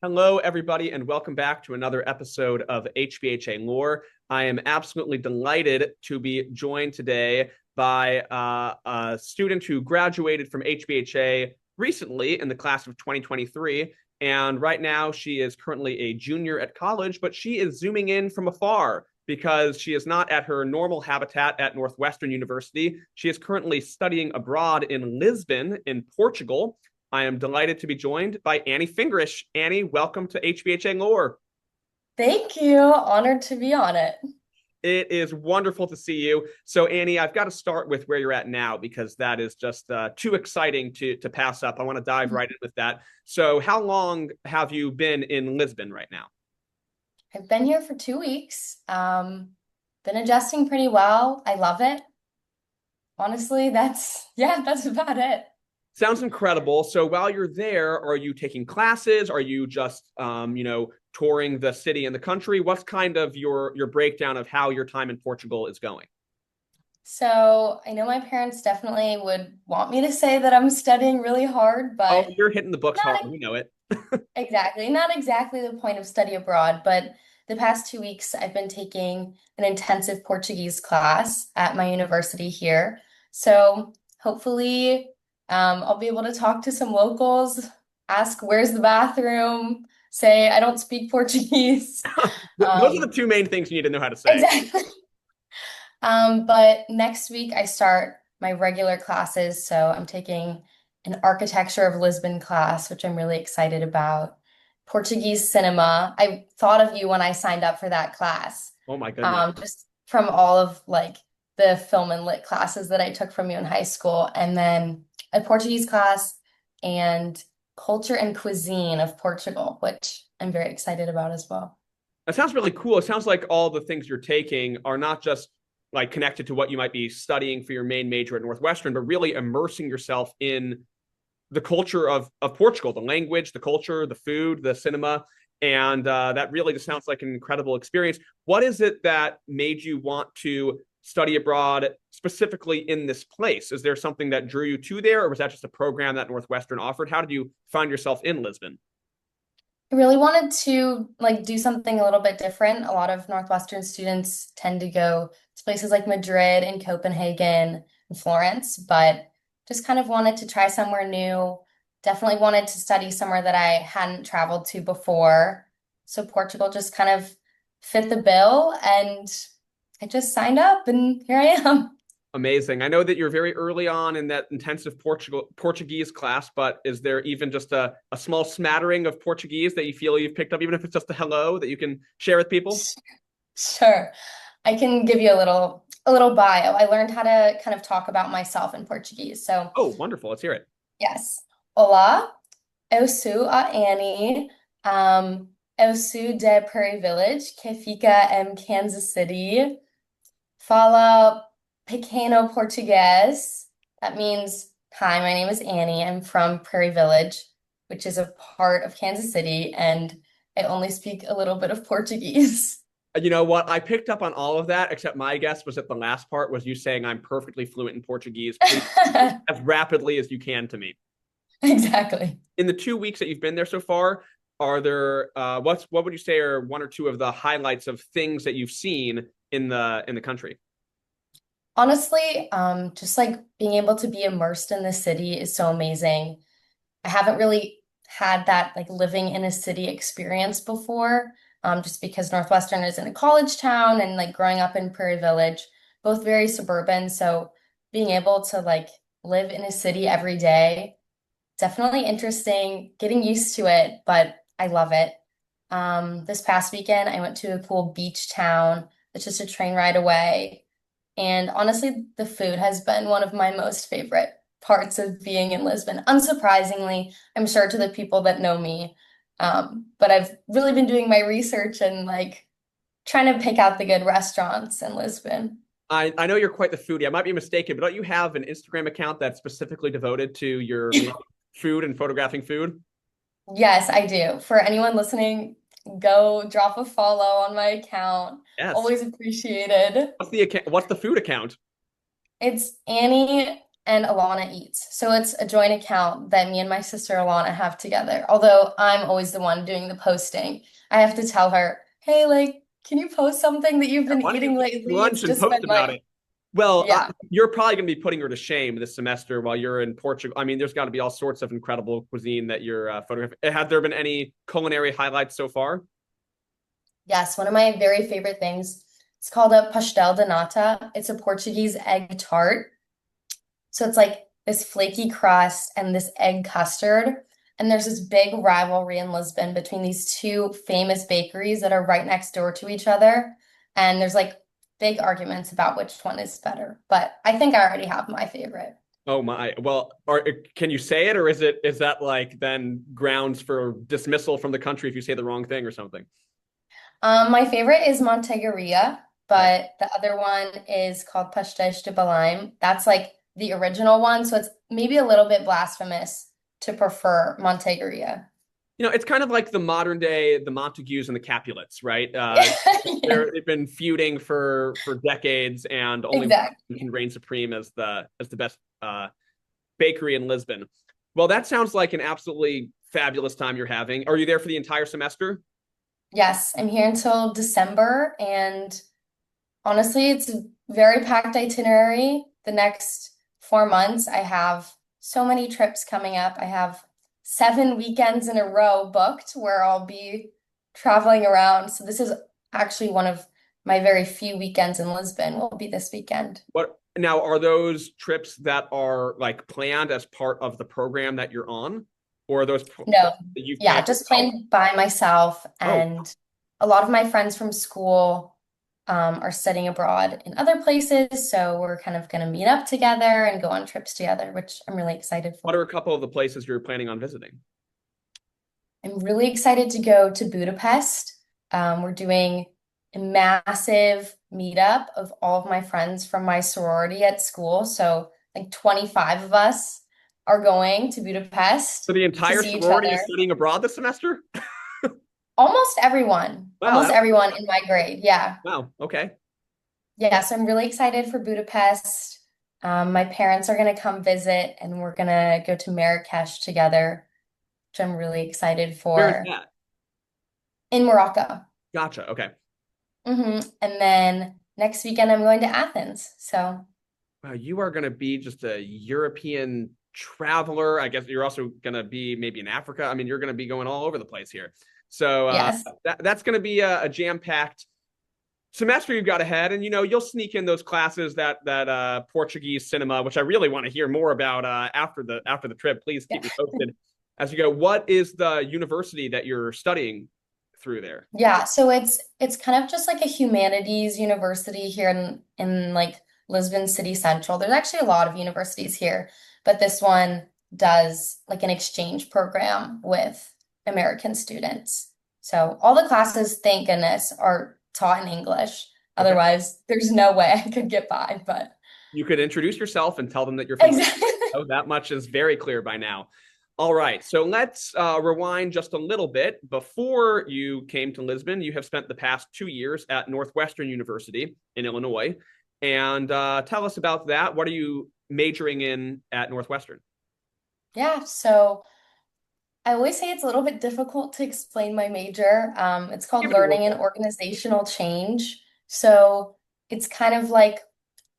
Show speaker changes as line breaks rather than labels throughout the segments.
Hello, everybody, and welcome back to another episode of HBHA Lore. I am absolutely delighted to be joined today by a student who graduated from HBHA recently in the class of 2023. And right now, she is currently a junior at college, but she is zooming in from afar because she is not at her normal habitat at Northwestern University. She is currently studying abroad in Lisbon, in Portugal. I am delighted to be joined by Annie Fingersh. Annie, welcome to HBHA Lore.
Thank you. Honored to be on it.
It is wonderful to see you. So, Annie, I've got to start with where you're at now because that is just too exciting to pass up. I want to dive right in with that. So, how long have you been in Lisbon right now?
I've been here for 2 weeks. Been adjusting pretty well. I love it. Honestly, that's about it.
Sounds incredible. So, while you're there, are you taking classes? Are you just, touring the city and the country? What's kind of your breakdown of how your time in Portugal is going?
So I know my parents definitely would want me to say that I'm studying really hard,
Oh,
but
you're hitting the books hard.
not
We know it.
not exactly the point of study abroad, but the past 2 weeks I've been taking an intensive Portuguese class at my university here. So hopefully, I'll be able to talk to some locals, ask where's the bathroom, say I don't speak Portuguese.
Those are the
Um,
two main things you need to know how to say.
exactly. But next week I start my regular classes, so I'm taking an Architecture of Lisbon class, which I'm really excited about. Portuguese cinema. I thought of you when I signed up for that class,
Oh my goodness.
just from all of like the film and lit classes that I took from you in high school, and then a Portuguese class and culture and cuisine of Portugal, which I'm very excited about as well.
That sounds really cool. It sounds like all the things you're taking are not just like connected to what you might be studying for your main major at Northwestern, but really immersing yourself in the culture of Portugal, the language, the culture, the food, the cinema. And that really just sounds like an incredible experience. What is it that made you want to study abroad specifically in this place? Is there something that drew you to there, or was that just a program that Northwestern offered? How did you find yourself in Lisbon?
I really wanted to like do something a little bit different. A lot of Northwestern students tend to go to places like Madrid and Copenhagen and Florence, but just kind of wanted to try somewhere new. Definitely wanted to study somewhere that I hadn't traveled to before. So Portugal just kind of fit the bill, and I just signed up and here I am.
Amazing. I know that you're very early on in that intensive Portuguese class, but is there even just a small smattering of Portuguese that you feel you've picked up, even if it's just a hello that you can share with people?
Sure. I can give you a little bio. I learned how to kind of talk about myself in Portuguese. So
Oh, wonderful. Let's hear it.
yes. Olá, eu sou a Annie. Eu sou de Prairie Village, que fica em Kansas City. Fala pequeno português. That means, hi, my name is Annie. I'm from Prairie Village, which is a part of Kansas City, and I only speak a little bit of Portuguese.
You know what? I picked up on all of that, except my guess was that the last part was you saying I'm perfectly fluent in Portuguese. Please as rapidly as you can to me.
Exactly.
In the 2 weeks that you've been there so far, are there what would you say are one or two of the highlights of things that you've seen in the country?
Honestly, just like being able to be immersed in the city is so amazing. I haven't really had that like living in a city experience before, just because Northwestern is in a college town and like growing up in Prairie Village, both very suburban. So being able to like live in a city every day, definitely interesting, getting used to it, but I love it. This past weekend, I went to a cool beach town. It's just a train ride away. And honestly, the food has been one of my most favorite parts of being in Lisbon. Unsurprisingly, I'm sure to the people that know me. But I've really been doing my research and like trying to pick out the good restaurants in Lisbon.
I know you're quite the foodie. I might be mistaken, but don't you have an Instagram account that's specifically devoted to your food and photographing food?
Yes, I do. For anyone listening, go drop a follow on my account.
Yes.
Always appreciated.
What's the food account?
It's Annie. and Alana eats. So it's a joint account that me and my sister Alana have together. Although I'm always the one doing the posting. I have to tell her, hey, like, can you post something that you've been
Why don't you
eating
take
lately? It's
lunch and
just
post
been
about
like,
it? Well,
yeah.
you're probably going to be putting her to shame this semester while you're in Portugal. I mean, there's got to be all sorts of incredible cuisine that you're photographing. Have there been any culinary highlights so far?
Yes, one of my very favorite things. It's called a pastel de nata. It's a Portuguese egg tart. So it's like this flaky crust and this egg custard. And there's this big rivalry in Lisbon between these two famous bakeries that are right next door to each other. And there's like big arguments about which one is better. But I think I already have my favorite.
Oh my. Well, can you say it, or is that like then grounds for dismissal from the country if you say the wrong thing or something?
My favorite is Montegaria,
Okay.
but the other one is called Pastéis de Belém. That's like the original one, so it's maybe a little bit blasphemous to prefer Montegaria.
It's kind of like the modern day, the Montagues and the Capulets, right?
Yeah,
They've been feuding for decades, and only
exactly.
one can reign supreme as the best bakery in Lisbon. Well, that sounds like an absolutely fabulous time you're having. Are you there for the entire semester?
Yes, I'm here until December, and honestly, it's a very packed itinerary. The next 4 months, I have so many trips coming up. I have 7 weekends in a row booked where I'll be traveling around. So this is actually one of my very few weekends in Lisbon will be this weekend.
What now are those trips that are like planned as part of the program that you're on, or are those
No,
that you've
yeah,
planned
just
yourself?
playing by myself.
Oh,
And a lot of my friends from school are studying abroad in other places. So we're kind of going to meet up together and go on trips together, which I'm really excited
what are
for.
a couple of the places you're planning on visiting?
I'm really excited to go to Budapest. We're doing a massive meetup of all of my friends from my sorority at school. So, like 25 of us are going to
So
Budapest
the
to
entire
see each
sorority is
other.
studying abroad this semester? Wow,
Almost everyone in my grade. Yeah.
wow. Okay.
Yeah. So, I'm really excited for Budapest. My parents are going to come visit and we're going to go to Marrakesh together, which I'm really excited
Where is
for
that?
in Morocco.
Gotcha. Okay.
And then next weekend I'm going to Athens. So
Wow, you are going to be just a European traveler. I guess you're also going to be maybe in Africa. I mean, you're going to be going all over the place here. So
yes.
that's going to be a jam-packed semester you've got ahead, and you'll sneak in those classes that Portuguese cinema, which I really want to hear more about after the trip. Please
Yeah.
keep me posted as you go. What is the university that you're studying through there?
Yeah, so it's kind of just like a humanities university here in like Lisbon City Central. There's actually a lot of universities here, but this one does like an exchange program with American students. So all the classes, thank goodness, are taught in English.
Okay,
Otherwise, there's no way I could get by, but
you could introduce yourself and tell them that you're from.
exactly.
Oh, that much is very clear by now. All right, so let's rewind just a little bit. Before you came to Lisbon, you have spent the past 2 years at Northwestern University in Illinois. And tell us about that. What are you majoring in at Northwestern?
Yeah, so I always say it's a little bit difficult to explain my major. It's called
Give it a
Learning and
whirl.
Organizational Change. So it's kind of like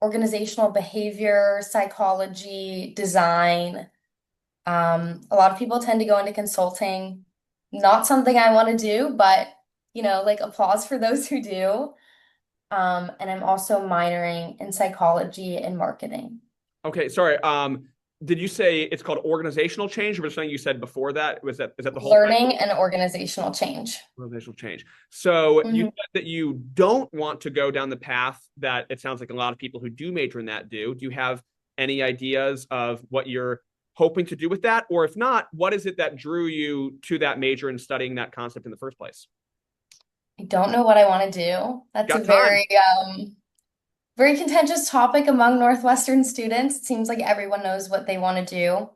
organizational behavior, psychology, design. A lot of people tend to go into consulting. Not something I want to do, but like applause for those who do. And I'm also minoring in psychology and marketing.
Okay, sorry. Did you say it's called organizational change, or was something you said before that? Is that the whole title?
Learning and organizational change.
Organizational change. So you
Mhm.
said that you don't want to go down the path that it sounds like a lot of people who do major in that do. Do you have any ideas of what you're hoping to do with that? Or if not, what is it that drew you to that major and studying that concept in the first place?
I don't know what I want to do. That's a
Got time.
very contentious topic among Northwestern students. It seems like everyone knows what they want to do,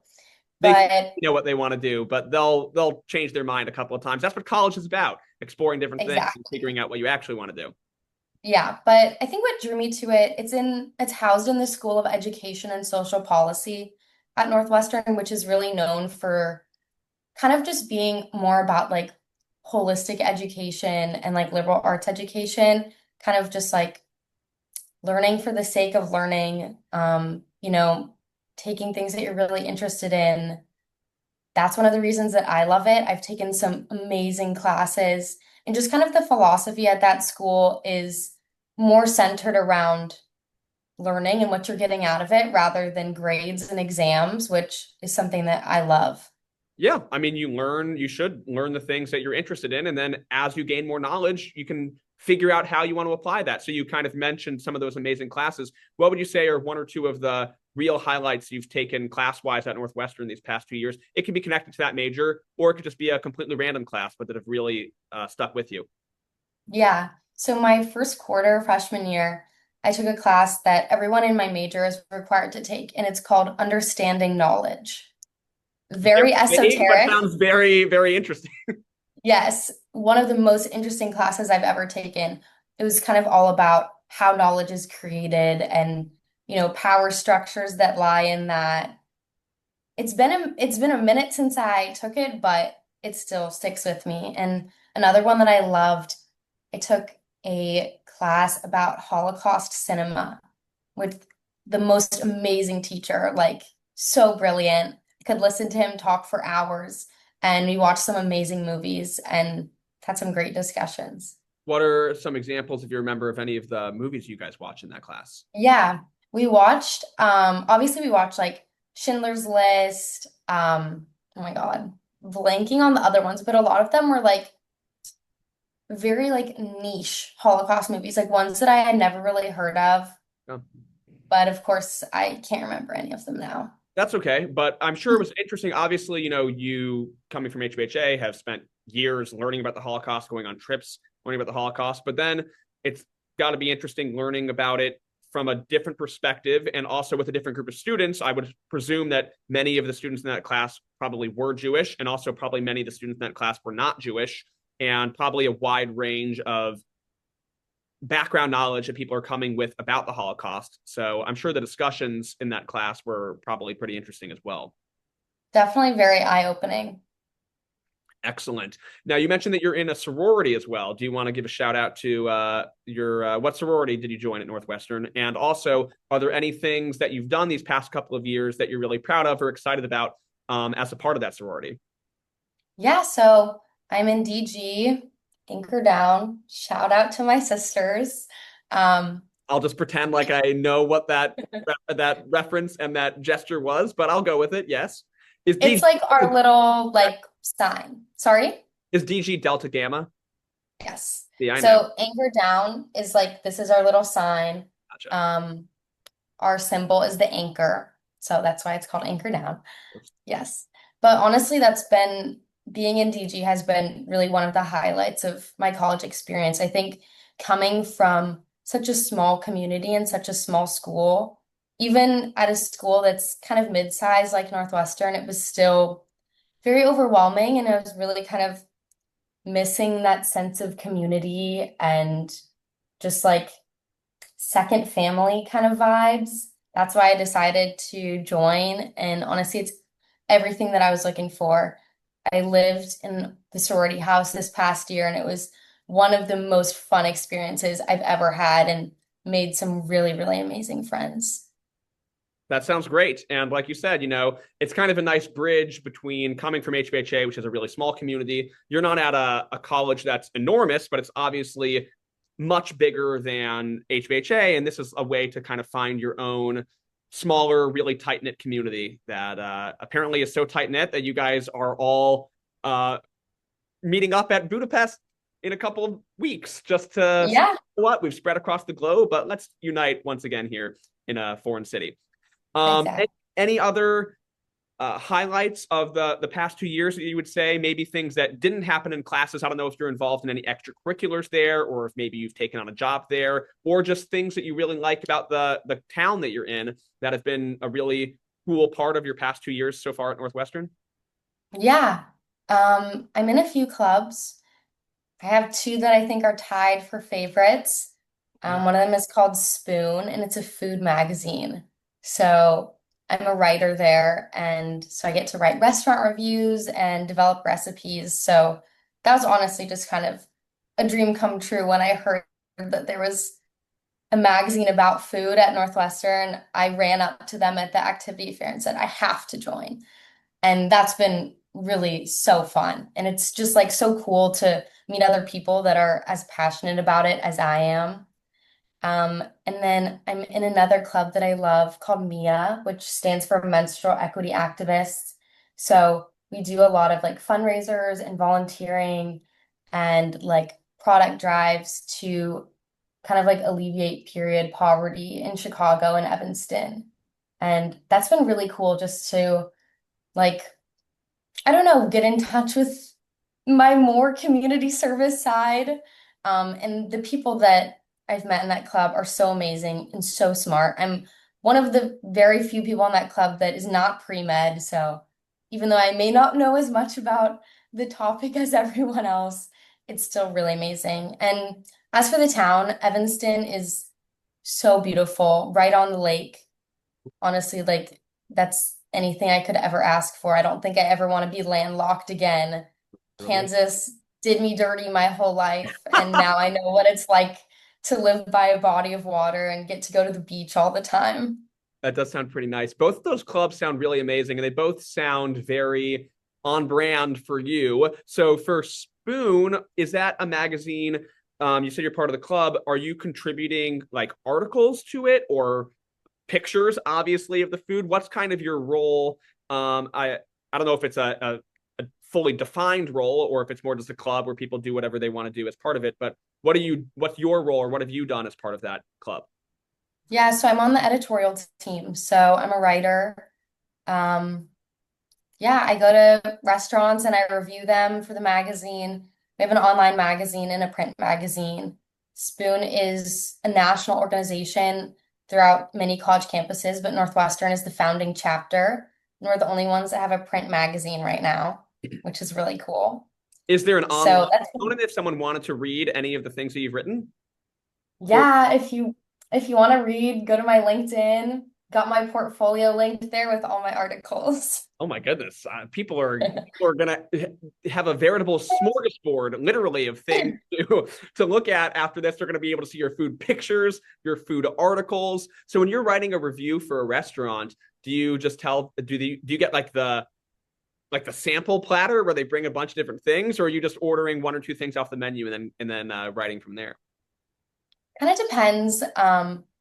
They think
but
they know what they want to do, but they'll change their mind a couple of times. That's what college is about, exploring different things and
exactly.
figuring out what you actually want to do.
Yeah, but I think what drew me to it, it's housed in the School of Education and Social Policy at Northwestern, which is really known for kind of just being more about like holistic education and like liberal arts education, kind of just like learning for the sake of learning, taking things that you're really interested in. That's one of the reasons that I love it. I've taken some amazing classes, and just kind of the philosophy at that school is more centered around learning and what you're getting out of it rather than grades and exams, which is something that I love.
Yeah, I mean, you should learn the things that you're interested in. And then as you gain more knowledge, you can figure out how you want to apply that. So you kind of mentioned some of those amazing classes. What would you say are one or two of the real highlights you've taken class wise at Northwestern these past 2 years? It can be connected to that major, or it could just be a completely random class, but that have really stuck with you.
Yeah. So my first quarter freshman year, I took a class that everyone in my major is required to take, and it's called Understanding Knowledge.
Very
Very
vague, but
esoteric.
sounds very, very interesting.
Yes, one of the most interesting classes I've ever taken. It was kind of all about how knowledge is created and, power structures that lie in that. It's been a minute since I took it, but it still sticks with me. And another one that I loved, I took a class about Holocaust cinema with the most amazing teacher, like so brilliant. I could listen to him talk for hours, and we watched some amazing movies and had some great discussions.
What are some examples, if you remember, of any of the movies you guys watch in that class?
Yeah, we watched obviously we watched like Schindler's List, oh my God, blanking on the other ones, but a lot of them were like very like niche Holocaust movies, like ones that I had never really heard of,
Oh,
but of course I can't remember any of them now.
that's okay, but I'm sure it was interesting. Obviously, you coming from HBHA have spent years learning about the Holocaust, going on trips, learning about the Holocaust, but then it's got to be interesting learning about it from a different perspective and also with a different group of students. I would presume that many of the students in that class probably were Jewish, and also probably many of the students in that class were not Jewish, and probably a wide range of background knowledge that people are coming with about the Holocaust. So I'm sure the discussions in that class were probably pretty interesting as well.
Definitely very eye-opening.
Excellent. Now you mentioned that you're in a sorority as well. Do you want to give a shout out to your what sorority did you join at Northwestern? And also, are there any things that you've done these past couple of years that you're really proud of or excited about as a part of that sorority?
Yeah, so I'm in DG, Anchor Down. Shout out to my sisters. Um,
I'll just pretend like I know what that reference and that gesture was, but I'll go with it. Yes. Is
it's
DG
like our little like sign. Sorry?
is DG Delta Gamma?
Yes.
Yeah, I know.
So Anchor Down is like this is our little sign.
Gotcha.
Um, our symbol is the anchor. So that's why it's called Anchor Down. Yes. But honestly, that's been being in DG has been really one of the highlights of my college experience. I think coming from such a small community and such a small school, even at a school that's kind of mid-sized like Northwestern, it was still very overwhelming, and I was really kind of missing that sense of community and just like second family kind of vibes. That's why I decided to join. And honestly, it's everything that I was looking for. I lived in the sorority house this past year, and it was one of the most fun experiences I've ever had and made some really, really amazing friends.
That sounds great. And like you said, it's kind of a nice bridge between coming from HBHA, which is a really small community. You're not at a college that's enormous, but it's obviously much bigger than HBHA. And this is a way to kind of find your own smaller, really tight knit community that apparently is so tight knit that you guys are all meeting up at Budapest in a couple of weeks just to see
Yeah,
what we've spread across the globe. But let's unite once again here in a foreign city. Um,
exactly.
any other highlights of the past 2 years that you would say, maybe things that didn't happen in classes? I don't know if you're involved in any extracurriculars there, or if maybe you've taken on a job there, or just things that you really like about the town that you're in that have been a really cool part of your past 2 years so far at Northwestern.
Yeah. I'm in a few clubs. I have two that I think are tied for favorites.
Wow.
One of them is called Spoon, and it's a food magazine. So I'm a writer there, and so I get to write restaurant reviews and develop recipes. So that was honestly just kind of a dream come true when I heard that there was a magazine about food at Northwestern. I ran up to them at the activity fair and said, I have to join. And that's been really so fun. And it's just like so cool to meet other people that are as passionate about it as I am. And then I'm in another club that I love called MIA, which stands for Menstrual Equity Activists. So we do a lot of like fundraisers and volunteering and like product drives to kind of like alleviate period poverty in Chicago and Evanston. And that's been really cool just to like I don't know, get in touch with my more community service side. And the people that I've met in that club are so amazing and so smart. I'm one of the very few people in that club that is not pre-med. So even though I may not know as much about the topic as everyone else, it's still really amazing. And as for the town, Evanston is so beautiful, right on the lake. Honestly, like that's anything I could ever ask for. I don't think I ever want to be landlocked again.
Really?
Kansas did me dirty my whole life, and now I know what it's like to live by a body of water and get to go to the beach all the time.
That does sound pretty nice. Both of those clubs sound really amazing, and they both sound very on brand for you. So for Spoon, is that a magazine? You said you're part of the club. Are you contributing like articles to it or pictures, obviously, of the food? What's kind of your role? I don't know if it's a fully defined role or if it's more just a club where people do whatever they want to do as part of it. But what's your role or what have you done as part of that club?
Yeah, so I'm on the editorial team. So I'm a writer. Um, Yeah, I go to restaurants and I review them for the magazine. We have an online magazine and a print magazine. Spoon is a national organization throughout many college campuses, but Northwestern is the founding chapter. And we're the only ones that have a print magazine right now, which is really cool.
Is there an online
So that's
component if someone wanted to read any of the things that you've written? Or
yeah, if you want to read, go to my LinkedIn. Got my portfolio linked there with all my articles.
oh my goodness, people are gonna have a veritable smorgasbord, literally, of things to look at after this. They're gonna be able to see your food pictures, your food articles. So when you're writing a review for a restaurant, do you just tell do you get like the sample platter where they bring a bunch of different things, or are you just ordering one or two things off the menu and then writing from there?
Kind of depends.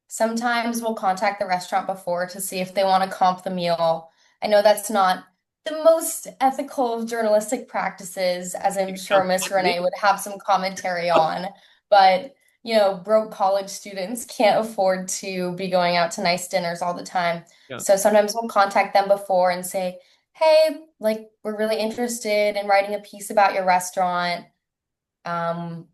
Sometimes we'll contact the restaurant before to see if they want to comp the meal. I know that's not the most ethical of journalistic practices, as I'm sure
Sounds
Miss
fun to me.
Renee would have some commentary on. But, broke college students can't afford to be going out to nice dinners all the time.
Yeah.
So sometimes we'll contact them before and say, hey, like, we're really interested in writing a piece about your restaurant.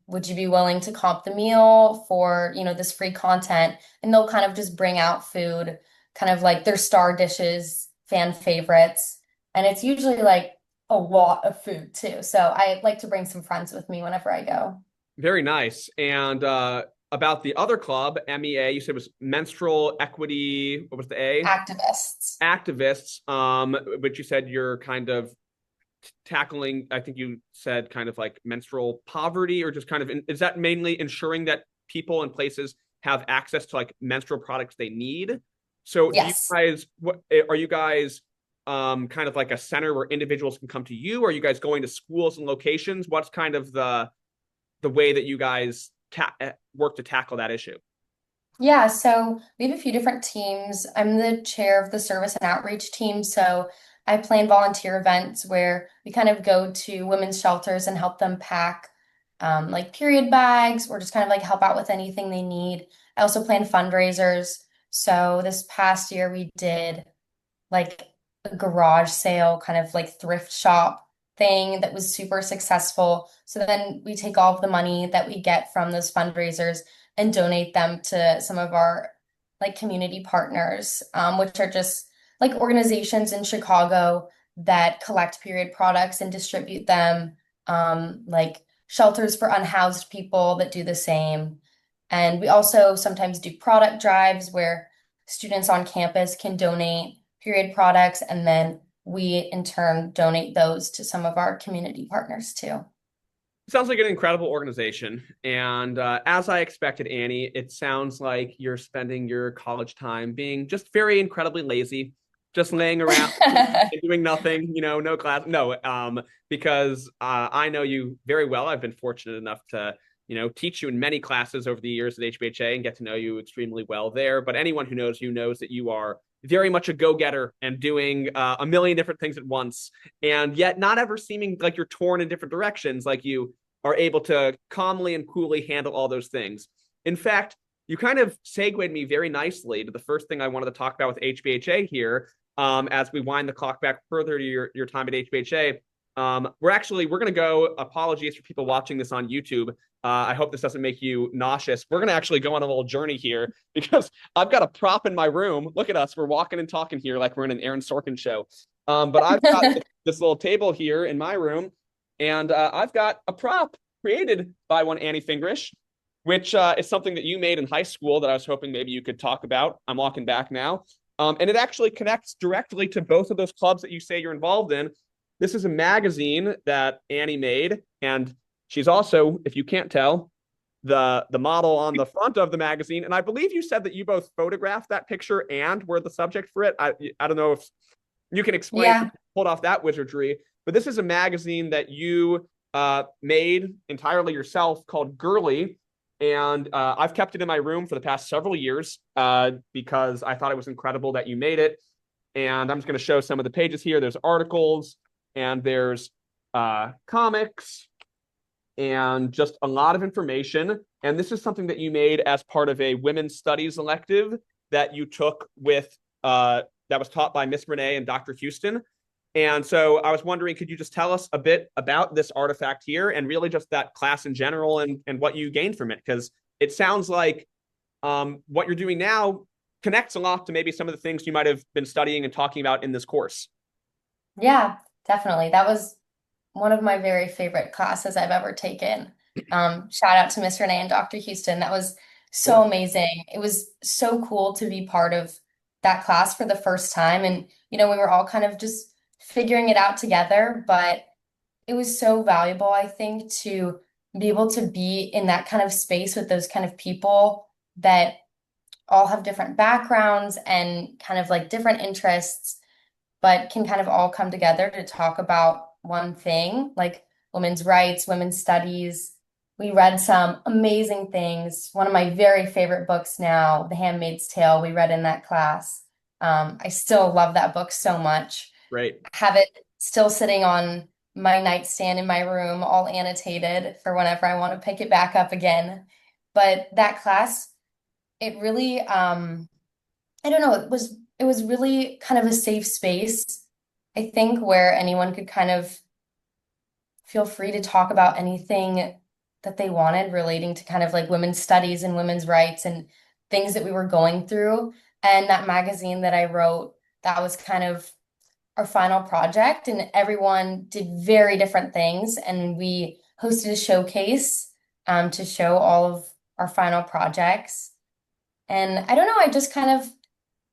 Would you be willing to comp the meal for, this free content? And they'll kind of just bring out food, kind of like their star dishes, fan favorites. And it's usually like a lot of food too. So I like to bring some friends with me whenever I go.
Very nice. And about the other club, MEA, you said it was menstrual equity. What was the A?
Activists.
Activists. But you said you're kind of tackling. I think you said kind of like menstrual poverty, or just kind of is that mainly ensuring that people and places have access to like menstrual products they need? So do you
Yes.
guys what are you guys kind of like a center where individuals can come to you? Are you guys going to schools and locations? What's kind of the way that you guys work to tackle that issue?
Yeah, so we have a few different teams. I'm the chair of the service and outreach team, so I plan volunteer events where we kind of go to women's shelters and help them pack like period bags or just kind of like help out with anything they need. I also plan fundraisers. So this past year we did like a garage sale, kind of like thrift shop thing that was super successful. So then we take all of the money that we get from those fundraisers and donate them to some of our like community partners, which are just like organizations in Chicago that collect period products and distribute them, like shelters for unhoused people that do the same. And we also sometimes do product drives where students on campus can donate period products, and then we in turn donate those to some of our community partners too.
Sounds like an incredible organization. And as I expected, Annie, it sounds like you're spending your college time being just very incredibly lazy, just laying around and doing nothing, no class. No, because I know you very well. I've been fortunate enough to, teach you in many classes over the years at HBHA and get to know you extremely well there. But anyone who knows you knows that you are very much a go-getter and doing a million different things at once, and yet not ever seeming like you're torn in different directions, like you are able to calmly and coolly handle all those things. In fact, you kind of segued me very nicely to the first thing I wanted to talk about with HBHA here, as we wind the clock back further to your time at HBHA. We're going to go, apologies for people watching this on YouTube. I hope this doesn't make you nauseous. We're going to actually go on a little journey here because I've got a prop in my room. Look at us. We're walking and talking here like we're in an Aaron Sorkin show. But I've got this little table here in my room, and I've got a prop created by one Annie Fingersh, which is something that you made in high school that I was hoping maybe you could talk about. I'm walking back now. And it actually connects directly to both of those clubs that you say you're involved in. This is a magazine that Annie made, and she's also, if you can't tell, the model on the front of the magazine. And I believe you said that you both photographed that picture and were the subject for it. I don't know if you can explain,
Yeah.
pulled off that wizardry, but this is a magazine that you made entirely yourself called Girly. And I've kept it in my room for the past several years because I thought it was incredible that you made it. And I'm just going to show some of the pages here. There's articles and there's comics and just a lot of information. And this is something that you made as part of a women's studies elective that you took with, that was taught by Miss Renee and Dr. Houston. And so I was wondering, could you just tell us a bit about this artifact here and really just that class in general and what you gained from it? Because it sounds like what you're doing now connects a lot to maybe some of the things you might have been studying and talking about in this course.
Yeah, definitely. That was one of my very favorite classes I've ever taken. Shout out to Miss Renee and Dr. Houston. That was so amazing. It was so cool to be part of that class for the first time. And, we were all kind of just figuring it out together, but it was so valuable, I think, to be able to be in that kind of space with those kind of people that all have different backgrounds and kind of like different interests, but can kind of all come together to talk about one thing, like women's rights, women's studies. We read some amazing things. One of my very favorite books now, The Handmaid's Tale, we read in that class. I still love that book so much.
Right.
Have it still sitting on my nightstand in my room, all annotated for whenever I want to pick it back up again. But that class, it really, I don't know, it was really kind of a safe space, I think, where anyone could kind of feel free to talk about anything that they wanted relating to kind of like women's studies and women's rights and things that we were going through. And that magazine that I wrote, that was kind of our final project, and everyone did very different things. And we hosted a showcase to show all of our final projects. And I don't know, I just kind of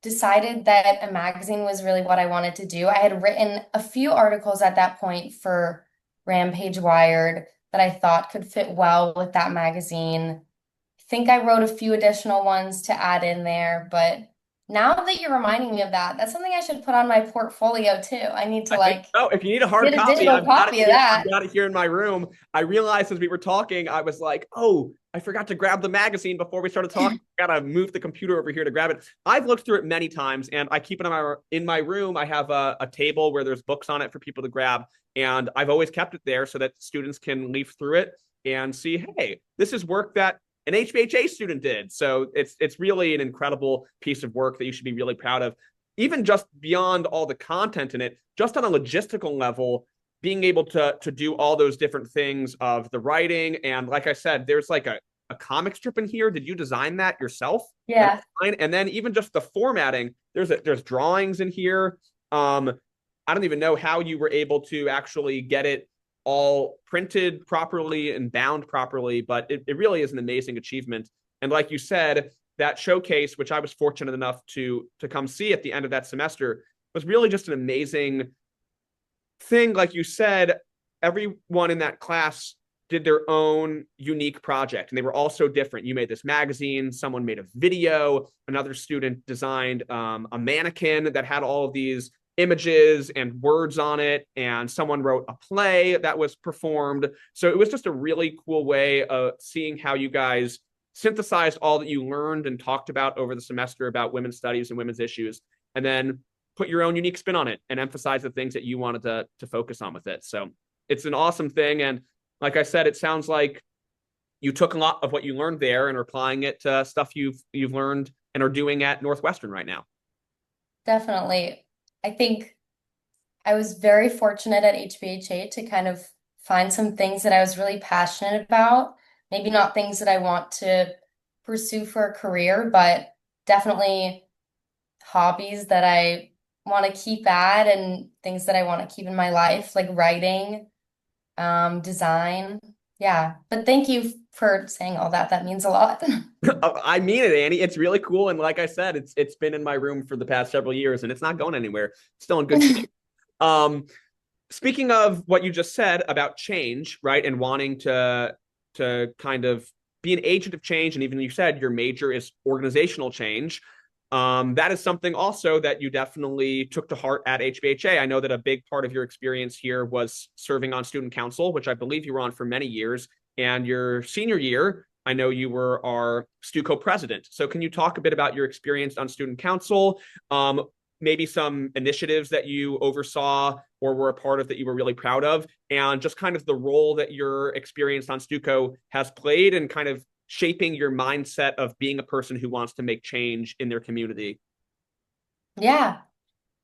decided that a magazine was really what I wanted to do. I had written a few articles at that point for Rampage Wired that I thought could fit well with that magazine. I think I wrote a few additional ones to add in there, but now that you're reminding me of that, that's something I should put on my portfolio too. I need to
If you need a hard
get a
copy,
digital copy of that.
I've got it here in my room. I realized as we were talking, I was like, oh, I forgot to grab the magazine before we started talking. I gotta move the computer over here to grab it. I've looked through it many times, and I keep it in my room. I have a table where there's books on it for people to grab, and I've always kept it there so that students can leaf through it and see, hey, this is work that an HBHA student did. So it's really an incredible piece of work that you should be really proud of. Even just beyond all the content in it, just on a logistical level, being able to do all those different things of the writing. And like I said, there's like a comic strip in here. Did you design that yourself?
Yeah.
And then even just the formatting, there's drawings in here. I don't even know how you were able to actually get it all printed properly and bound properly, but it really is an amazing achievement. And like you said, that showcase, which I was fortunate enough to come see at the end of that semester, was really just an amazing thing. Like you said, everyone in that class did their own unique project, and they were all so different. You made this magazine, someone made a video, another student designed a mannequin that had all of these images and words on it, and someone wrote a play that was performed. So it was just a really cool way of seeing how you guys synthesized all that you learned and talked about over the semester about women's studies and women's issues, and then put your own unique spin on it and emphasize the things that you wanted to focus on with it. So it's an awesome thing. And like I said, it sounds like you took a lot of what you learned there and are applying it to stuff you've learned and are doing at Northwestern right now.
Definitely. I think I was very fortunate at HBHA to kind of find some things that I was really passionate about. Maybe not things that I want to pursue for a career, but definitely hobbies that I want to keep at and things that I want to keep in my life, like writing, design. Yeah. But thank you for saying all that. That means a lot.
I mean it, Annie. It's really cool. And like I said, it's been in my room for the past several years and it's not going anywhere. It's still in good shape. Um, Speaking of what you just said about change, right, and wanting to kind of be an agent of change, and even you said your major is organizational change. That is something also that you definitely took to heart at HBHA. I know that a big part of your experience here was serving on student council, which I believe you were on for many years. And your senior year, I know you were our STUCO president. So can you talk a bit about your experience on student council? Maybe some initiatives that you oversaw or were a part of that you were really proud of, and just kind of the role that your experience on STUCO has played and kind of shaping your mindset of being a person who wants to make change in their community.
Yeah.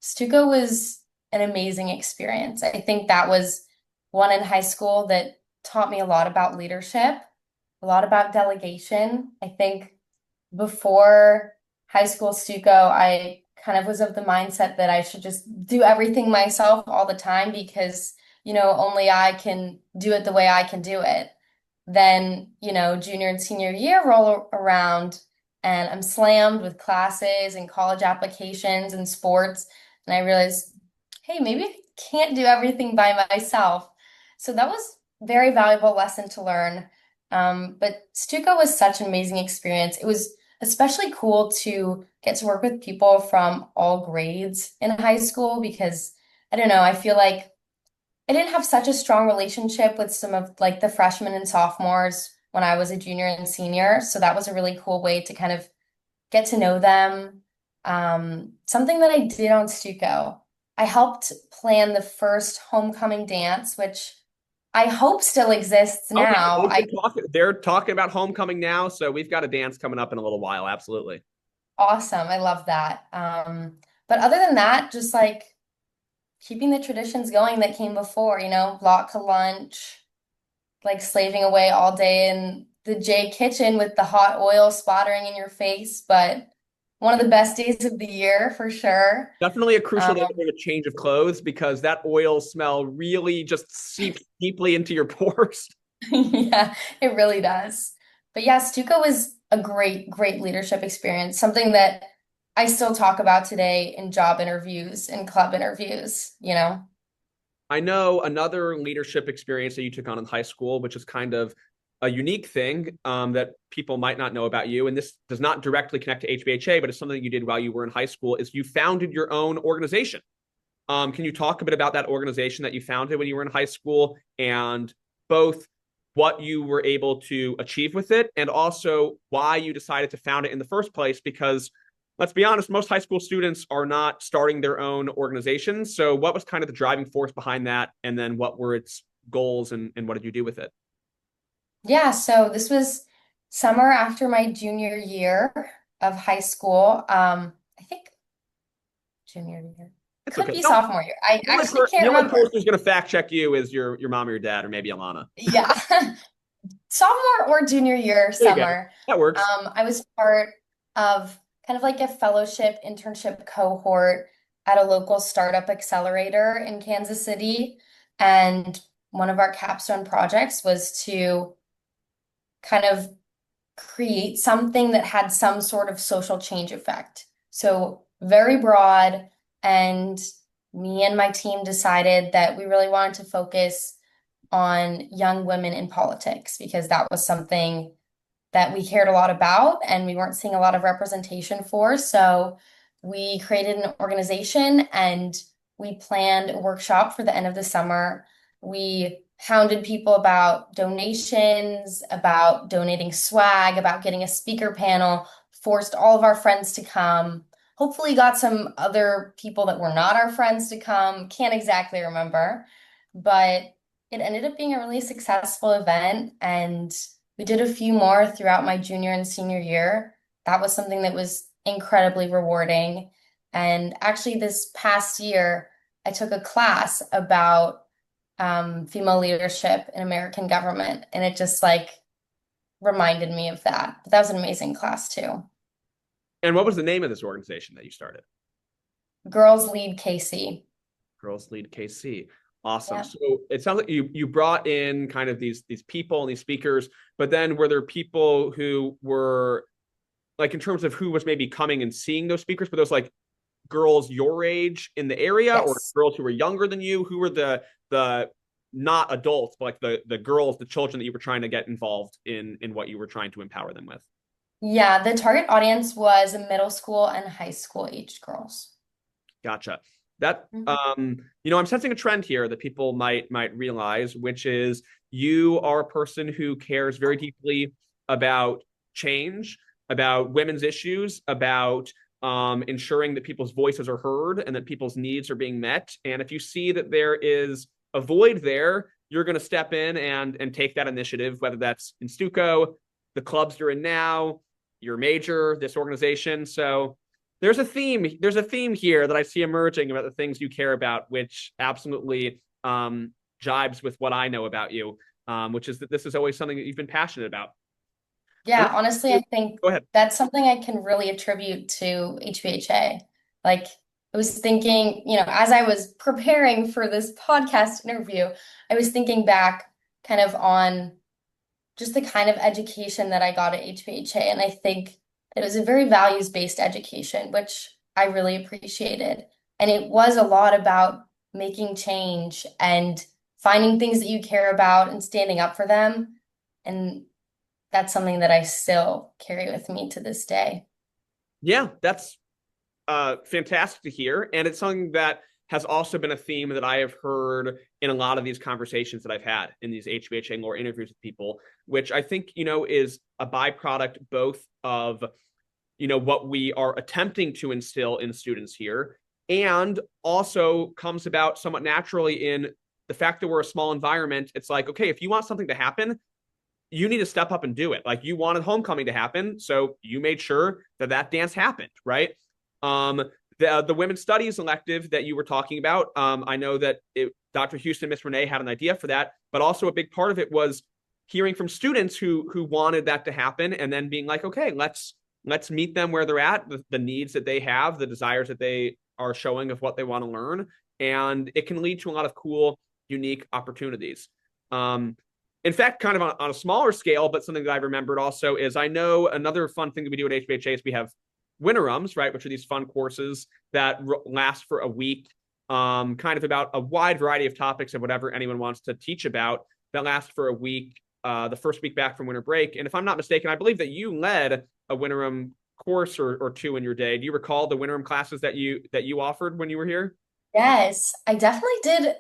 Stuco was an amazing experience. I think that was one in high school that taught me a lot about leadership, a lot about delegation. I think before high school Stuco, I kind of was of the mindset that I should just do everything myself all the time because, only I can do it the way I can do it. Then, junior and senior year roll around and I'm slammed with classes and college applications and sports. And I realized, hey, maybe I can't do everything by myself. So that was a very valuable lesson to learn. But Stuco was such an amazing experience. It was especially cool to get to work with people from all grades in high school because I don't know, I feel like I didn't have such a strong relationship with some of like the freshmen and sophomores when I was a junior and senior. So that was a really cool way to kind of get to know them. Something that I did on Stuco, I helped plan the first homecoming dance, which I hope still exists
Oh yeah,
now.
they're talking about homecoming now, so we've got a dance coming up in a little while. Absolutely.
Awesome. I love that. But other than that, just like keeping the traditions going that came before, block to lunch, like slaving away all day in the J kitchen with the hot oil splattering in your face, but one of the best days of the year for sure.
Definitely a crucial
Um,
day to bring a change of clothes because that oil smell really just seeps deeply into your pores.
yeah, it really does. But yeah, Stuco was a great, great leadership experience, something that I still talk about today in job interviews and club interviews.
I know another leadership experience that you took on in high school, which is kind of a unique thing that people might not know about you. And this does not directly connect to HBHA, but it's something you did while you were in high school, is you founded your own organization. Can you talk a bit about that organization that you founded when you were in high school and both what you were able to achieve with it and also why you decided to found it in the first place? Because let's be honest, most high school students are not starting their own organizations. So what was kind of the driving force behind that? And then what were its goals and what did you do with it?
Yeah, so this was summer after my junior year of high school. I think junior year.
It's
Could
okay.
be
No,
sophomore year. I
the only,
actually
per- the
can't
only
remember.
person who's going to fact check you is your mom or your dad or maybe Alana.
Yeah. Sophomore or junior year
There you go.
summer.
That works.
I was part of kind of like a fellowship internship cohort at a local startup accelerator in Kansas City. And one of our capstone projects was to kind of create something that had some sort of social change effect. So very broad, and me and my team decided that we really wanted to focus on young women in politics because that was something that we cared a lot about and we weren't seeing a lot of representation for. So we created an organization and we planned a workshop for the end of the summer. We hounded people about donations, about donating swag, about getting a speaker panel, forced all of our friends to come. Hopefully, got some other people that were not our friends to come. Can't exactly remember, but it ended up being a really successful event. And we did a few more throughout my junior and senior year. That was something that was incredibly rewarding. And actually, this past year, I took a class about female leadership in American government, and it just like reminded me of that. But that was an amazing class too.
And what was the name of this organization that you started?
Girls Lead KC.
Girls Lead KC. Awesome.
Yeah.
So it sounds like you brought in kind of these people and these speakers, but then were there people who were like in terms of who was maybe coming and seeing those speakers, but those like girls your age in the area or
Yes.
girls who were younger than you? Who were the not adults, but like the girls, the children that you were trying to get involved in what you were trying to empower them with?
Yeah, the target audience was middle school and high school aged girls.
Gotcha. That
Mhm.
I'm sensing a trend here that people might realize, which is you are a person who cares very deeply about change, about women's issues, about ensuring that people's voices are heard and that people's needs are being met. And if you see that there is a void there, you're going to step in and take that initiative, whether that's in Stuco, the clubs you're in now, your major, this organization. So there's a theme. There's a theme here that I see emerging about the things you care about, which absolutely jibes with what I know about you, which is that this is always something that you've been passionate about.
Yeah, honestly, I think
Go ahead.
that's something I can really attribute to HBHA. Like, I was thinking, as I was preparing for this podcast interview, I was thinking back kind of on just the kind of education that I got at HBHA. And I think that it was a very values-based education, which I really appreciated. And it was a lot about making change and finding things that you care about and standing up for them. And that's something that I still carry with me to this day.
Yeah, that's fantastic to hear. And it's something that has also been a theme that I have heard in a lot of these conversations that I've had in these HBHA lore interviews with people, which I think, is a byproduct both of, what we are attempting to instill in students here and also comes about somewhat naturally in the fact that we're a small environment. It's like, okay, if you want something to happen, you need to step up and do it. Like you wanted homecoming to happen, so you made sure that that dance happened, right? Um, the women's studies elective that you were talking about, I know that Dr. Houston, Miss Renee had an idea for that, but also a big part of it was hearing from students who wanted that to happen, and then being like, okay, let's meet them where they're at, the needs that they have, the desires that they are showing of what they want to learn, and it can lead to a lot of cool, unique opportunities. In fact, kind of on a smaller scale, but something that I remembered also is I know another fun thing that we do at HBHA is we have winterums, right, which are these fun courses that last for a week, kind of about a wide variety of topics of whatever anyone wants to teach about that last for a week, the first week back from winter break. And if I'm not mistaken, I believe that you led a winterum course or two in your day. Do you recall the winterum classes that you offered when you were here?
Yes, I definitely did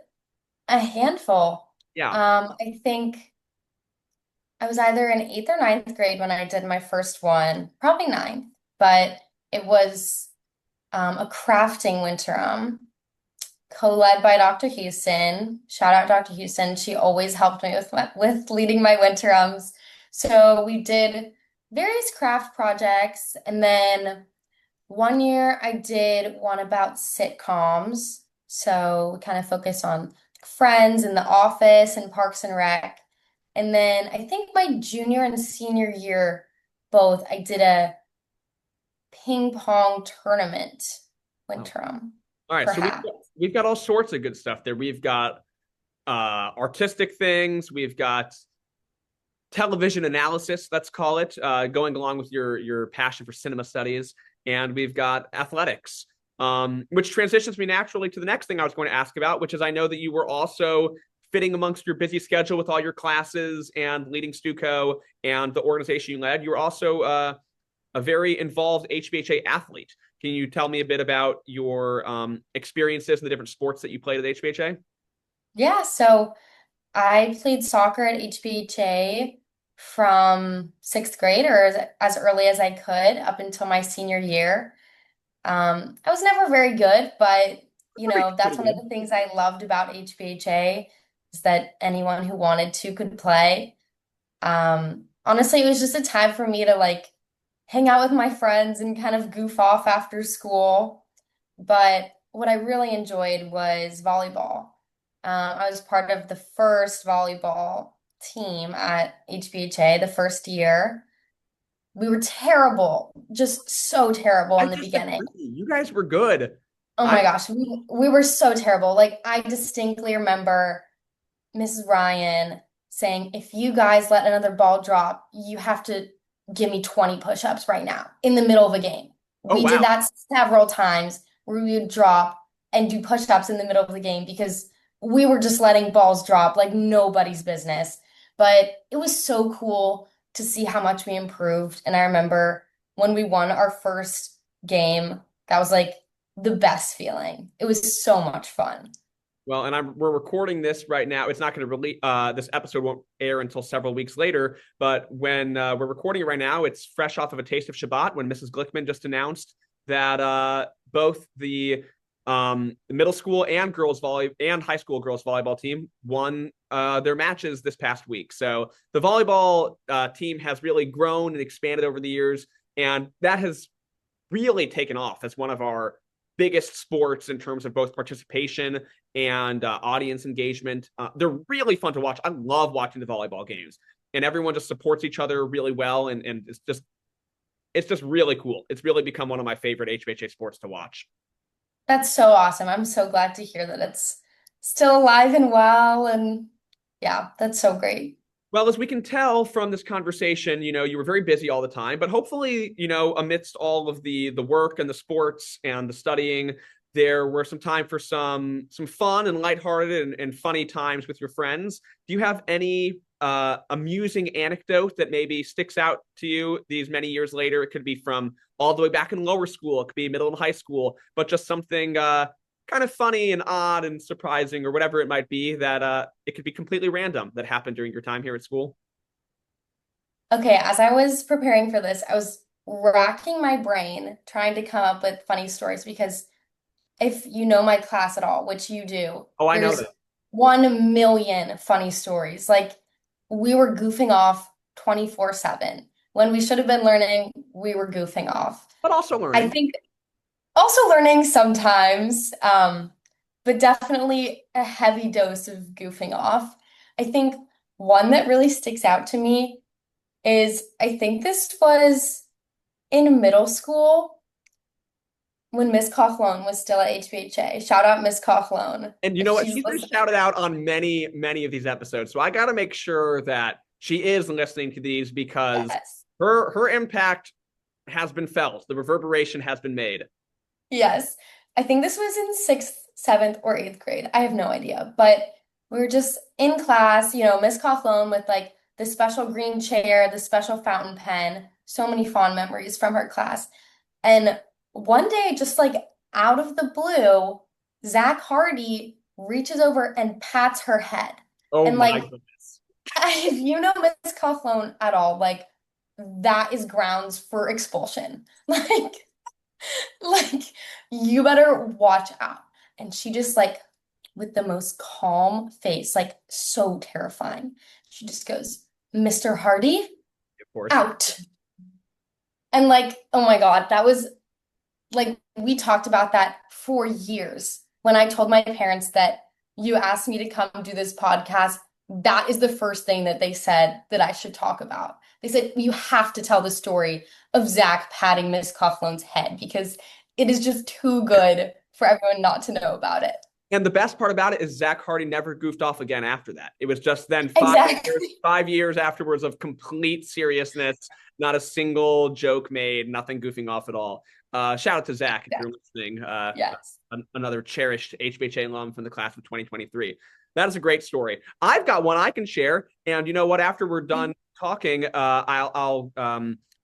a handful.
Yeah.
I think I was either in eighth or ninth grade when I did my first one, probably ninth, but it was a crafting winterum co-led by Dr. Houston. Shout out Dr. Houston. She always helped me with leading my winterums. So we did various craft projects, and then one year I did one about sitcoms. So we kind of focused on Friends and The Office and Parks and Rec. And then I think my junior and senior year, both, I did a ping pong tournament
Oh.
winterum
All right.
for
So we've
half.
got, we've got all sorts of good stuff there. We've got artistic things. We've got television analysis, let's call it, going along with your passion for cinema studies. And we've got athletics, which transitions me naturally to the next thing I was going to ask about, which is I know that you were also fitting amongst your busy schedule with all your classes and leading Stuco and the organization you led. You were also a very involved HBHA athlete. Can you tell me a bit about your experiences and the different sports that you played at HBHA?
Yeah, so I played soccer at HBHA from sixth grade or as early as I could up until my senior year. I was never very good, but that's
Pretty
one of
good.
the things I loved about HBHA is that anyone who wanted to could play. Honestly, it was just a time for me to like hang out with my friends and kind of goof off after school. But what I really enjoyed was volleyball. I was part of the first volleyball team at HBHA the first year. We were terrible, just so terrible
I
in the
disagree.
beginning.
You guys were good.
Oh
I
my gosh, we were so terrible. Like I distinctly remember Mrs. Ryan saying, if you guys let another ball drop, you have to give me 20 push-ups right now in the middle of a game.
Oh
We did
wow.
that several times where we would drop and do push-ups in the middle of the game because we were just letting balls drop like nobody's business. But it was so cool to see how much we improved. And I remember when we won our first game, that was like the best feeling. It was so much fun.
Well, and we're recording this right now. It's not going to release. This episode won't air until several weeks later. But when we're recording it right now, it's fresh off of a taste of Shabbat when Mrs. Glickman just announced that both the middle school and girls volley and high school girls volleyball team won their matches this past week. So the volleyball team has really grown and expanded over the years, and that has really taken off as one of our biggest sports in terms of both participation and audience engagement. They're really fun to watch. I love watching the volleyball games, and everyone just supports each other really well, and it's just really cool. It's really become one of my favorite HBHA sports to watch.
That's so awesome. I'm so glad to hear that it's still alive and well. And yeah, that's so great.
Well, as we can tell from this conversation, you were very busy all the time, but hopefully, amidst all of the work and the sports and the studying, there were some time for some fun and lighthearted and funny times with your friends. Do you have any amusing anecdote that maybe sticks out to you these many years later? It could be from all the way back in lower school, it could be middle and high school, but just something kind of funny and odd and surprising or whatever it might be that it could be completely random that happened during your time here at school.
Okay, as I was preparing for this, I was racking my brain trying to come up with funny stories because if you know my class at all, which you do,
Oh, I know
there's
that.
1 million funny stories. Like we were goofing off 24/7. When we should have been learning, we were goofing off.
But also
I
learning.
think also learning sometimes, but definitely a heavy dose of goofing off. I think one that really sticks out to me is I think this was in middle school when Miss Coughlin was still at HBHA. Shout out Miss Coughlin
And you
if
know what?
she's
She's been
listening.
shouted out on many, many of these episodes. So I got to make sure that she is listening to these because
Yes.
her impact has been felt. The reverberation has been made.
Yes. I think this was in sixth, seventh, or eighth grade. I have no idea. But we were just in class, Miss Coughlin with like the special green chair, the special fountain pen. So many fond memories from her class. And one day, just like out of the blue, Zach Hardy reaches over and pats her head.
Oh
And
my
like,
goodness.
if you know Miss Coughlin at all, like that is grounds for expulsion. Like you better watch out. And she just like with the most calm face, like so terrifying. She just goes, Mr. Hardy,
Of course.
out. And like, oh my God, that was like we talked about that for years. When I told my parents that you asked me to come do this podcast, that is the first thing that they said that I should talk about. They said, you have to tell the story of Zach patting Miss Coughlin's head because it is just too good for everyone not to know about it.
And the best part about it is Zach Hardy never goofed off again after that. It was just then
Exactly.
5 years afterwards of complete seriousness, not a single joke made, nothing goofing off at all. Shout out to Zach if
Yeah.
you're listening.
Yes.
Another cherished HBHA alum from the class of 2023. That is a great story. I've got one I can share, and you know what? After we're done talking, I'll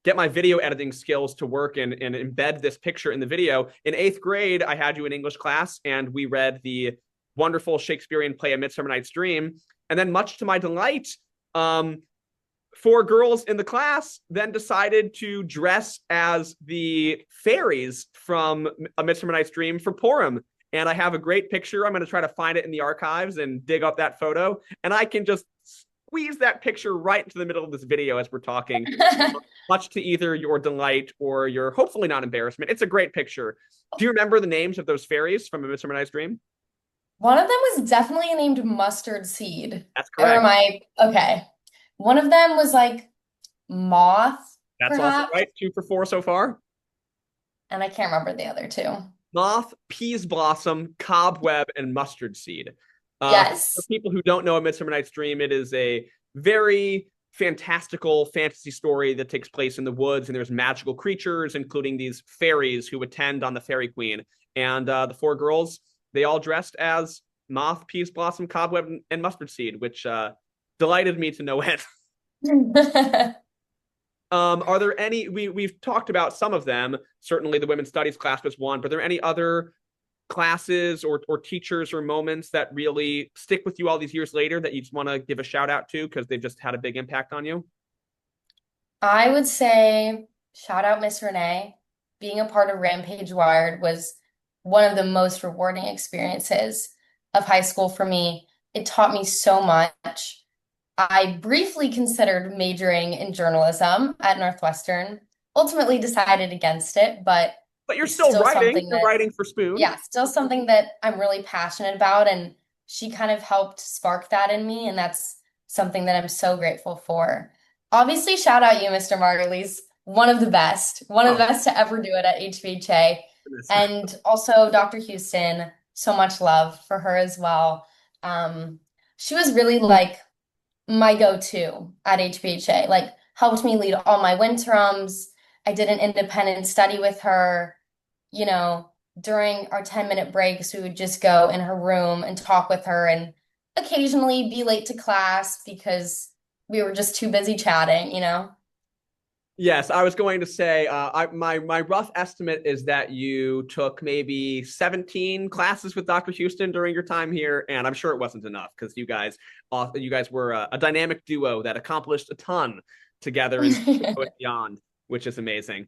get my video editing skills to work and embed this picture in the video. In 8th grade, I had you in English class, and we read the wonderful Shakespearean play A Midsummer Night's Dream. And then, much to my delight, 4 girls in the class then decided to dress as the fairies from A Midsummer Night's Dream for Purim. And I have a great picture. I'm going to try to find it in the archives and dig up that photo. And I can just squeeze that picture right into the middle of this video as we're talking, much to either your delight or your hopefully not embarrassment. It's a great picture. Do you remember the names of those fairies from A Midsummer Night's Dream?
One of them was definitely named Mustard Seed.
That's
Or
correct.
am I okay? One of them was like Moth,
That's also
perhaps,
right. 2 for 4 so far.
and I can't remember the other two.
Moth, Peas Blossom, Cobweb, and Mustard Seed. For
Yes.
people who don't know A Midsummer Night's Dream, it is a very fantastical fantasy story that takes place in the woods, and there's magical creatures, including these fairies who attend on the Fairy Queen. And the 4 girls, they all dressed as Moth, Peas Blossom, Cobweb, and Mustard Seed, which delighted me to no end. Are there any? We've talked about some of them. Certainly, the women's studies class was one. But are there any other classes or teachers or moments that really stick with you all these years later that you just want to give a shout out to because they've just had a big impact on you?
I would say shout out Miss Renee. Being a part of Rampage Wired was one of the most rewarding experiences of high school for me. It taught me so much. I briefly considered majoring in journalism at Northwestern, ultimately decided against it, but
But you're
it's
still
still
writing.
something
You're
that,
writing for Spoon.
yeah, still something that I'm really passionate about. And she kind of helped spark that in me. And that's something that I'm so grateful for. Obviously, shout out you, Mr. Marley's one of
Oh,
the best to ever do it at HBHA.
goodness.
And also Dr. Houston, so much love for her as well. She was really like my go-to at HBHA, like helped me lead all my winterums. I did an independent study with her, you know, during our 10-minute breaks, we would just go in her room and talk with her and occasionally be late to class because we were just too busy chatting, you know?
Yes, I was going to say my rough estimate is that you took maybe 17 classes with Dr. Houston during your time here, and I'm sure it wasn't enough because you guys were a dynamic duo that accomplished a ton together and beyond, which is amazing.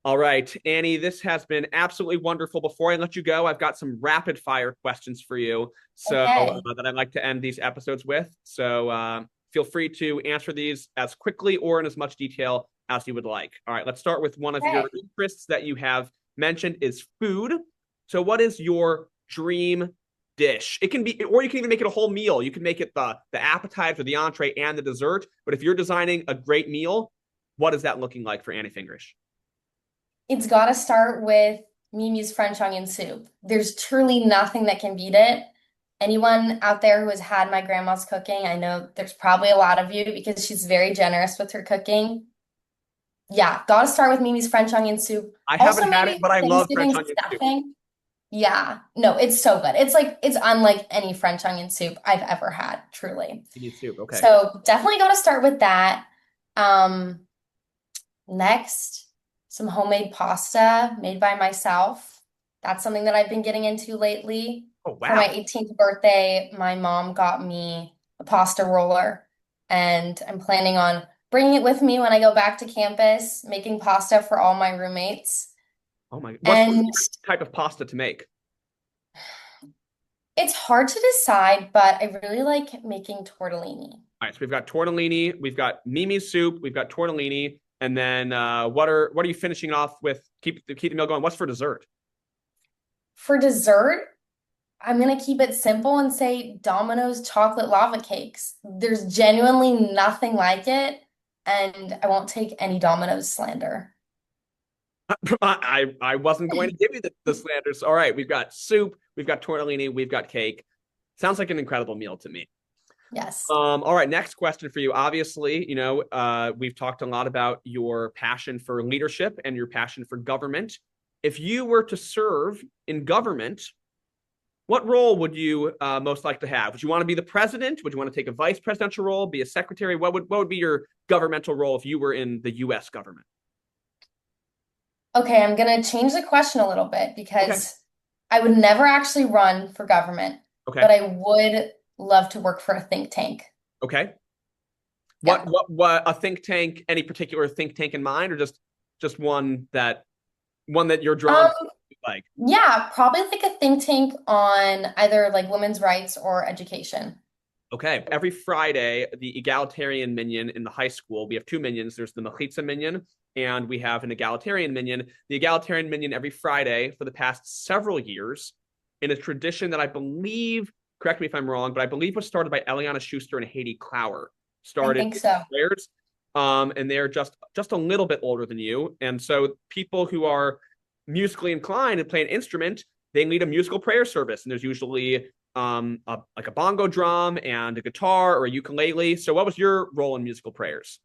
All right, Annie, this has been absolutely wonderful. Before I let you go, I've got some rapid fire questions for you, so
Okay.
that I'd like to end these episodes with. So feel free to answer these as quickly or in as much detail as you would like. All right, let's start with one of your
Okay.
interests that you have mentioned is food. So, what is your dream dish? It can be, or you can even make it a whole meal. You can make it the appetizer, the entree, and the dessert. But if you're designing a great meal, what is that looking like for Annie Fingersh?
It's got to start with Mimi's French onion soup. There's truly nothing that can beat it. Anyone out there who has had my grandma's cooking, I know there's probably a lot of you because she's very generous with her cooking. Yeah, gotta start with Mimi's French onion soup.
I haven't
Also,
had it,
maybe
but
for
I love French
Thanksgiving
onion soup.
stuffing. Yeah, no, it's so good. It's unlike any French onion soup I've ever had, truly.
You need soup, okay.
So definitely gotta start with that. Um, Next, some homemade pasta made by myself. That's something that I've been getting into lately.
Oh
For my
wow.
18th birthday, my mom got me a pasta roller, and I'm planning on bringing it with me when I go back to campus, making pasta for all my roommates.
Oh my, what's your
And
favorite type of pasta to make?
it's hard to decide, but I really like making tortellini.
All right, so we've got tortellini, we've got Mimi's soup, we've got tortellini, and then what are you finishing off with? Keep the meal going. What's for dessert?
For dessert, I'm gonna keep it simple and say Domino's chocolate lava cakes. There's genuinely nothing like it, and I won't take any Domino's slander.
I wasn't going to give you the slanders. All right, we've got soup, we've got tortellini, we've got cake. Sounds like an incredible meal to me.
Yes.
All right, next question for you. Obviously, we've talked a lot about your passion for leadership and your passion for government. If you were to serve in government, what role would you most like to have? Would you want to be the president? Would you want to take a vice presidential role, be a secretary? What would be your governmental role if you were in the U.S. government?
Okay, I'm gonna change the question a little bit
Okay.
because I would never actually run for government,
Okay.
but I would love to work for a think tank.
Okay.
Yeah.
What a think tank? Any particular think tank in mind, or just one that you're drawn
Um,
to? Like,
yeah, probably like a think tank on either like women's rights or education.
okay, every Friday, the egalitarian minion in the high school, we have two minions. There's the Mechitza minion, and we have an egalitarian minion. The egalitarian minion every Friday for the past several years, in a tradition that I believe, correct me if I'm wrong, but I believe was started by Eliana Schuster and Haiti Clower.
I
Started
think so.
players, and they're just a little bit older than you, and so people who are musically inclined and play an instrument, they lead a musical prayer service, and there's usually like a bongo drum and a guitar or a ukulele. So what was your role in musical prayers?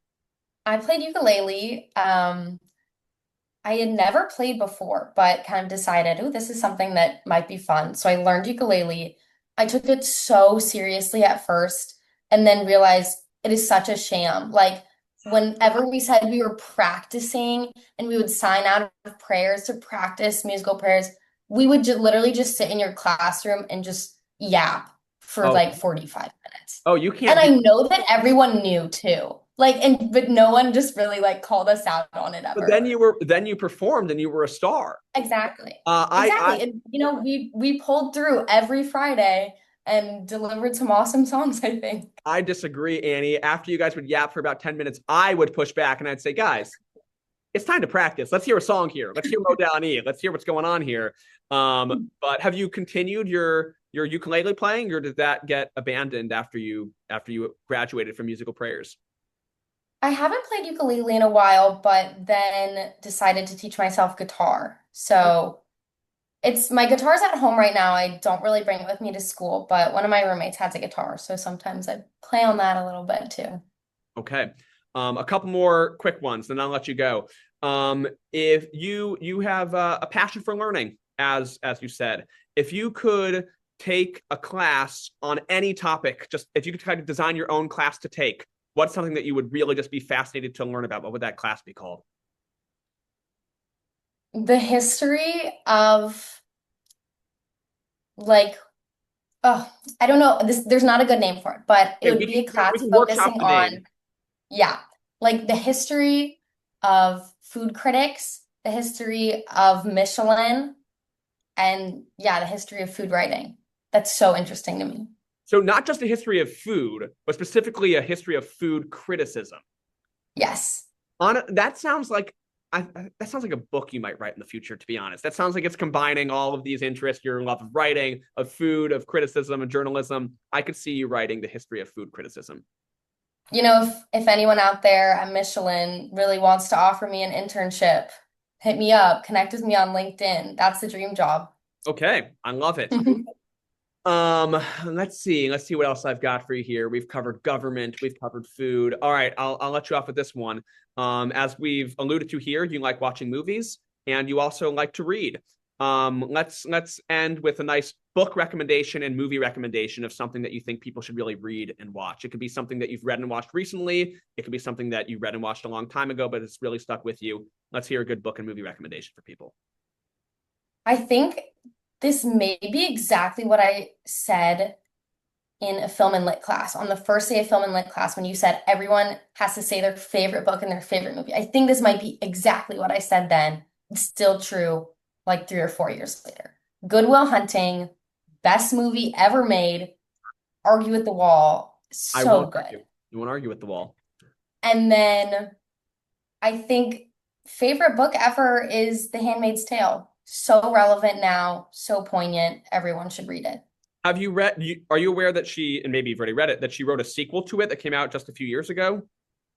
I played ukulele. I had never played before, but kind of decided, oh, this is something that might be fun. So I learned ukulele. I took it so seriously at first and then realized it is such a sham. Like, whenever we said we were practicing and we would sign out of prayers to practice musical prayers, we would literally just sit in your classroom and just yap for
Oh,
like 45 minutes.
oh, you
And
can't
I
do.
know that everyone knew too. Like, and but no one just really like called us out on it
But
ever.
then you performed and you were a star.
Exactly.
I
Exactly. And we pulled through every Friday and delivered some awesome songs, I think.
I disagree, Annie. After you guys would yap for about 10 minutes, I would push back and I'd say, guys, it's time to practice. Let's hear a song here. Let's hear Modal Let's hear what's going on here. But have you continued your ukulele playing, or did that get abandoned after you graduated from musical prayers?
I haven't played ukulele in a while, but then decided to teach myself guitar. So it's my guitar's at home right now. I don't really bring it with me to school, but one of my roommates has a guitar, so sometimes I play on that a little bit too.
Okay. A couple more quick ones, then I'll let you go. If you have a passion for learning, as you said, if you could take a class on any topic, just if you could try to design your own class to take, what's something that you would really just be fascinated to learn about? What would that class be called?
The history of like, oh, I don't know, there's not a good name for it, but it
Okay,
would
we
be a
can we
class
can workshop
focusing
the name.
on, yeah, like the history of food critics, the history of Michelin, and yeah, the history of food writing. That's so interesting to me.
So not just a history of food, but specifically a history of food criticism.
Yes.
On that sounds like that sounds like a book you might write in the future. To be honest, that sounds like it's combining all of these interests: your love of writing, of food, of criticism, and journalism. I could see you writing the history of food criticism.
If anyone out there at Michelin really wants to offer me an internship, hit me up, connect with me on LinkedIn. That's the dream job.
Okay, I love it. Let's see what else I've got for you here. We've covered government, we've covered food. All right, I'll let you off with this one. As we've alluded to here, you like watching movies and you also like to read. Let's end with a nice book recommendation and movie recommendation of something that you think people should really read and watch. It could be something that you've read and watched recently. It could be something that you read and watched a long time ago, but it's really stuck with you. Let's hear a good book and movie recommendation for people.
I think this may be exactly what I said in a film and lit class on the first day of film and lit class when you said everyone has to say their favorite book and their favorite movie. I think this might be exactly what I said then. It's still true like 3 or 4 years later. Good Will Hunting, best movie ever made, Argue with the Wall,
I
so
won't
good.
argue. You won't argue with the wall.
And then I think favorite book ever is The Handmaid's Tale. So relevant now, so poignant. Everyone should read it.
Have you read? Are you aware that she, and maybe you've already read it, that she wrote a sequel to it that came out just a few years ago?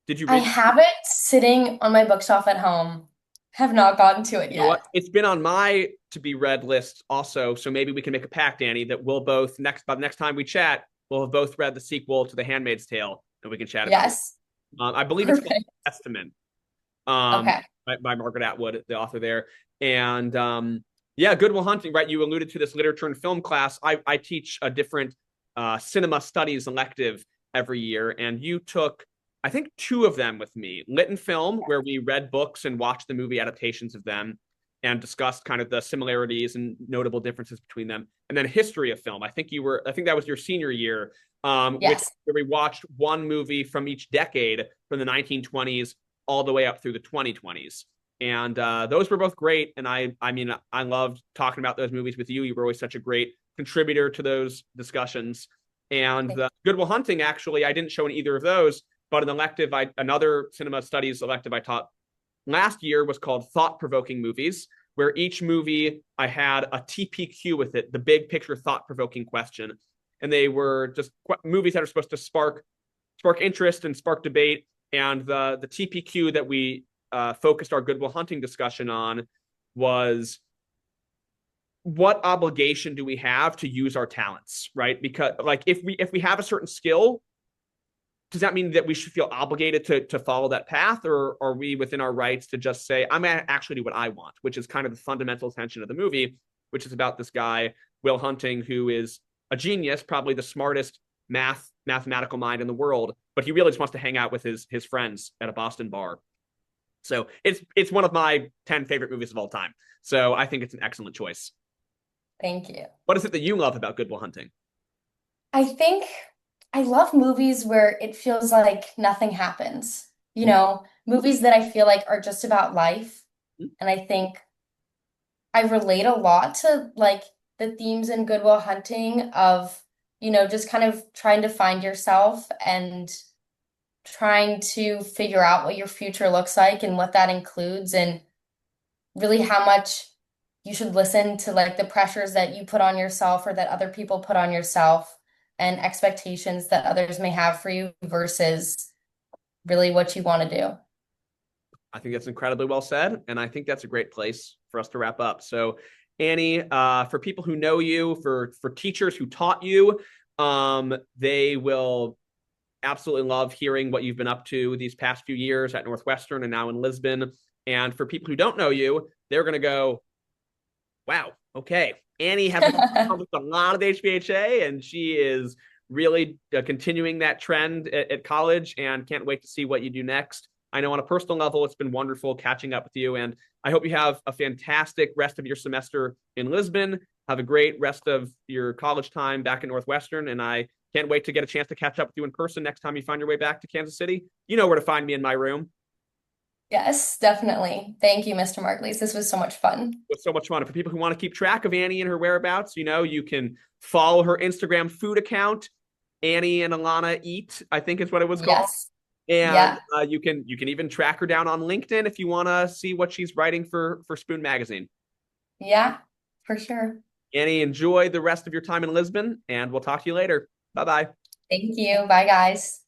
Did you
I
read?
have it sitting on my bookshelf at home. Have not gotten to it
You know what?
yet.
It's been on my to be read list also. So maybe we can make a pact, Annie, that we'll both by the next time we chat, we'll have both read the sequel to The Handmaid's Tale, and we can chat about it.
Yes.
I believe it's called
Perfect.
Testament,
Okay.
by Margaret Atwood, the author there. And yeah, Good Will Hunting, right? You alluded to this literature and film class. I teach a different cinema studies elective every year, and you took, I think, two of them with me. Lit and Film, where we read books and watched the movie adaptations of them and discussed kind of the similarities and notable differences between them. And then History of Film. I think that was your senior year,
Yes.
where we watched one movie from each decade from the 1920s all the way up through the 2020s. And those were both great. And I mean, I loved talking about those movies with you. You were always such a great contributor to those discussions. And the Good Will Hunting, actually, I didn't show in either of those, but an elective, another cinema studies elective I taught last year was called Thought Provoking Movies, where each movie I had a TPQ with it, the big picture thought provoking question. And they were just movies that are supposed to spark interest and spark debate. And the TPQ that we focused our Good Will Hunting discussion on was, what obligation do we have to use our talents, right? Because like if we have a certain skill, does that mean that we should feel obligated to follow that path, or are we within our rights to just say, I'm going to actually do what I want, which is kind of the fundamental tension of the movie, which is about this guy, Will Hunting, who is a genius, probably the smartest mathematical mind in the world, but he really just wants to hang out with his friends at a Boston bar. So it's one of my 10 favorite movies of all time. So I think it's an excellent choice.
Thank you.
What is it that you love about Good Will Hunting?
I think I love movies where it feels like nothing happens. Movies that I feel like are just about life. And I think I relate a lot to like the themes in Good Will Hunting of, just kind of trying to find yourself and trying to figure out what your future looks like and what that includes, and really how much you should listen to like the pressures that you put on yourself or that other people put on yourself and expectations that others may have for you versus really what you want to do.
I think that's incredibly well said, and I think that's a great place for us to wrap up. So, Annie, for people who know you, for teachers who taught you, they will absolutely love hearing what you've been up to these past few years at Northwestern and now in Lisbon. And for people who don't know you, they're going to go, wow, okay, Annie has accomplished a lot of HBHA, and she is really continuing that trend at college, and can't wait to see what you do next. I know on a personal level, it's been wonderful catching up with you, and I hope you have a fantastic rest of your semester in Lisbon. Have a great rest of your college time back at Northwestern, and I can't wait to get a chance to catch up with you in person next time you find your way back to Kansas City. You know where to find me in my room.
Yes, definitely. Thank you, Mr. Markleys. This was so much fun.
It was so much fun. For people who want to keep track of Annie and her whereabouts, you can follow her Instagram food account, Annie and Alana Eat, I think is what it was called.
Yes.
And
Yeah.
you can even track her down on LinkedIn if you want to see what she's writing for Spoon Magazine.
Yeah, for sure.
Annie, enjoy the rest of your time in Lisbon, and we'll talk to you later. Bye bye.
Thank you. Bye, guys.